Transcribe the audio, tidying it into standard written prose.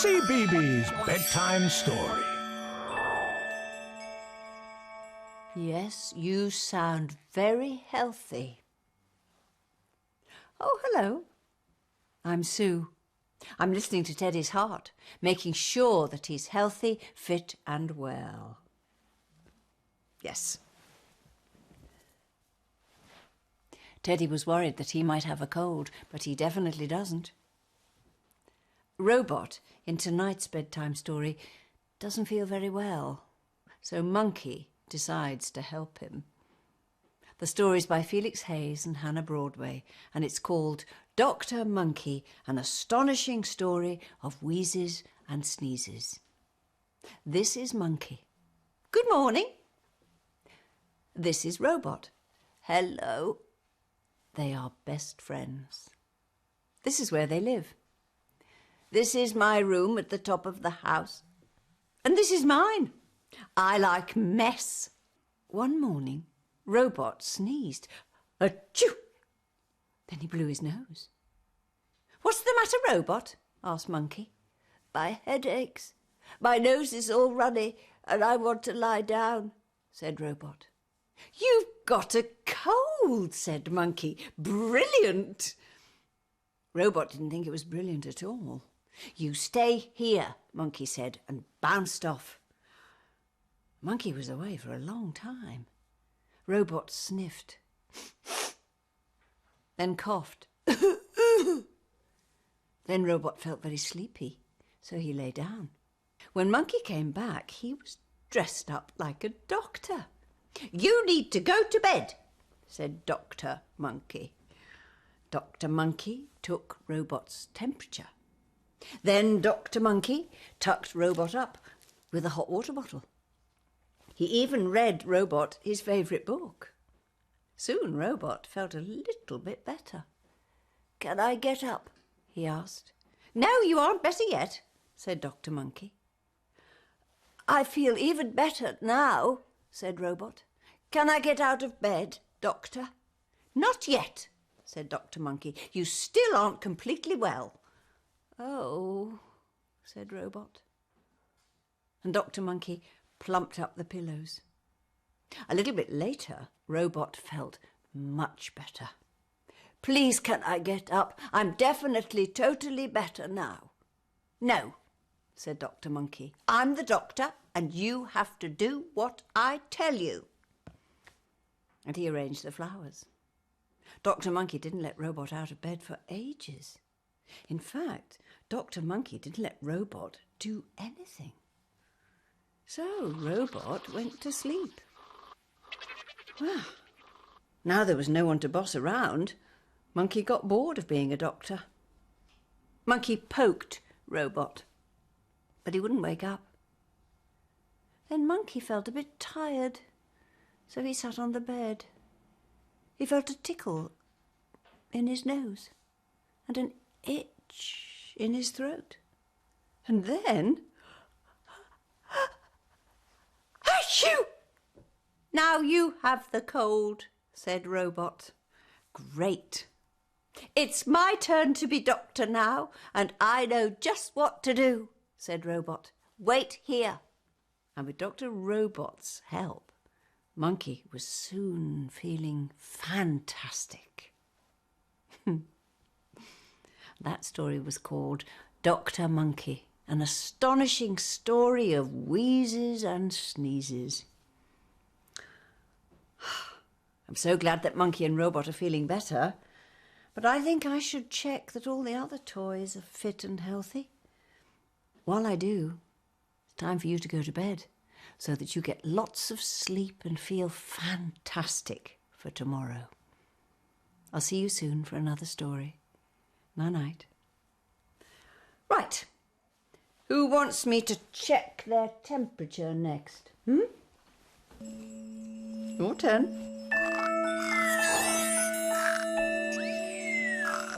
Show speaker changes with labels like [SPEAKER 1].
[SPEAKER 1] Cbeebies Bedtime Story.
[SPEAKER 2] Yes, you sound very healthy. Oh, hello. I'm Sue. I'm listening to Teddy's heart, making sure that he's healthy, fit and well. Yes. Teddy was worried that he might have a cold, but he definitely doesn't. Robot, in tonight's bedtime story, doesn't feel very well, so Monkey decides to help him. The story's by Felix and Hannah Broadway, and it's called Dr. Monkey, an astonishing story of wheezes and sneezes. This is Monkey. Good morning. This is Robot. Hello. They are best friends. This is where they live. This is my room at the top of the house. And this is mine. I like mess. One morning, Robot sneezed. Achoo! Then he blew his nose. What's the matter, Robot? Asked Monkey. My head aches. My nose is all runny and I want to lie down, said Robot. You've got a cold, said Monkey. Brilliant. Robot didn't think it was brilliant at all. You stay here, Monkey said, and bounced off. Monkey was away for a long time. Robot sniffed, then coughed. Then Robot felt very sleepy, so he lay down. When Monkey came back, he was dressed up like a doctor. You need to go to bed, said Dr. Monkey. Dr. Monkey took Robot's temperature. Then Dr. Monkey tucked Robot up with a hot water bottle. He even read Robot his favourite book. Soon Robot felt a little bit better. Can I get up? He asked. No, you aren't better yet, said Dr. Monkey. I feel even better now, said Robot. Can I get out of bed, Doctor? Not yet, said Dr. Monkey. You still aren't completely well. Oh, said Robot. And Dr. Monkey plumped up the pillows. A little bit later, Robot felt much better. Please, can I get up? I'm definitely totally better now. No, said Dr. Monkey. I'm the doctor, and you have to do what I tell you. And he arranged the flowers. Dr. Monkey didn't let Robot out of bed for ages. In fact, Dr. Monkey didn't let Robot do anything. So Robot went to sleep. Well, now there was no one to boss around, Monkey got bored of being a doctor. Monkey poked Robot, but he wouldn't wake up. Then Monkey felt a bit tired, so he sat on the bed. He felt a tickle in his nose and an itch in his throat. And then... Achoo! Now you have the cold, said Robot. Great. It's my turn to be doctor now, and I know just what to do, said Robot. Wait here. And with Dr. Robot's help, Monkey was soon feeling fantastic. That story was called Dr. Monkey, an astonishing story of wheezes and sneezes. I'm so glad that Monkey and Robot are feeling better, but I think I should check that all the other toys are fit and healthy. While I do, it's time for you to go to bed so that you get lots of sleep and feel fantastic for tomorrow. I'll see you soon for another story. Night-night. Right. Who wants me to check their temperature next? Your turn.